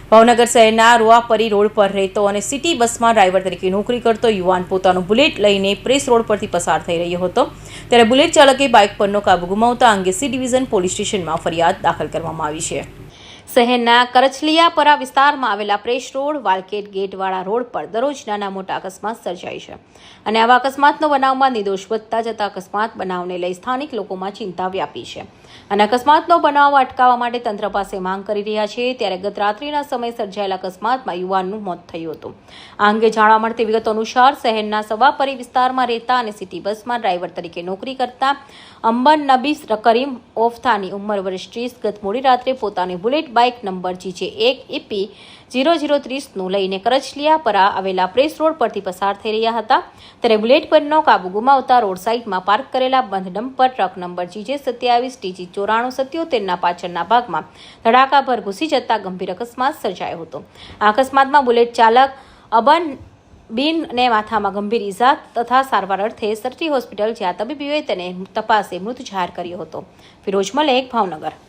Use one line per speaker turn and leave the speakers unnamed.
ભાવનગર શહેરના રૂઆપરી રોડ પર રહેતો અને સિટી બસમાં ડ્રાઈવર તરીકે નોકરી કરતો યુવાન પોતાનું બુલેટ લઈને પ્રેસ રોડ પરથી પસાર થઈ રહ્યો હતો ત્યારે બુલેટ ચાલકે બાઇક પરનો કાબુ ગુમાવતા અંગે સી ડિવિઝન પોલીસ સ્ટેશનમાં ફરિયાદ દાખલ કરવામાં આવી છે। શહેરના કરચલિયાપરા વિસ્તારમાં આવેલા પ્રેસ રોડ વાલકેટ ગેટવાળા રોડ પર દરરોજ નાના મોટા અકસ્માત સર્જાય છે અને આવા અકસ્માતનો બનાવમાં નિર્દોષ વધતા જતા અકસ્માત બનાવને લઈ સ્થાનિક લોકોમાં ચિંતા વ્યાપી છે અને અકસ્માતનો બનાવ અટકાવવા માટે તંત્ર પાસે માંગ કરી રહ્યા છે। ત્યારે ગત રાત્રિના સમયે સર્જાયેલા અકસ્માતમાં યુવાનનું મોત થયું હતું। આ અંગે જાણવા મળતી વિગતો અનુસાર શહેરના સવાપરી વિસ્તારમાં રહેતા અને સિટી બસમાં ડ્રાઈવર તરીકે નોકરી કરતા અંબન નબી કરીમ ઓફથાની ઉંમર વર્ષ 30 ગત મોડી રાત્રે પોતાની bullet bike number GJ1 EP 0030નું લઈને કરચલિયાપરા આવેલા પ્રેસ રોડ પરથી પસાર થઈ રહ્યા હતા ત્યારે બુલેટ પરનો કાબુ ગુમાવતા રોડ સાઇડમાં પાર્ક કરેલા બંધ dumper truck number GJ27 TG 9477ના પાછળના ભાગમાં ધડાકાભર ઘૂસી જતા ગંભીર અકસ્માત સર્જાયો હતો। આ અકસ્માતમાં બુલેટ ચાલક અબન બીનને માથામાં ગંભીર ઈજા તથા સારવાર અર્થે સરટી હોસ્પિટલ જ્યાં તબીબોએ તેને તપાસે મૃત જાહેર કર્યો હતો। ફિરોજ મલેક, ભાવનગર।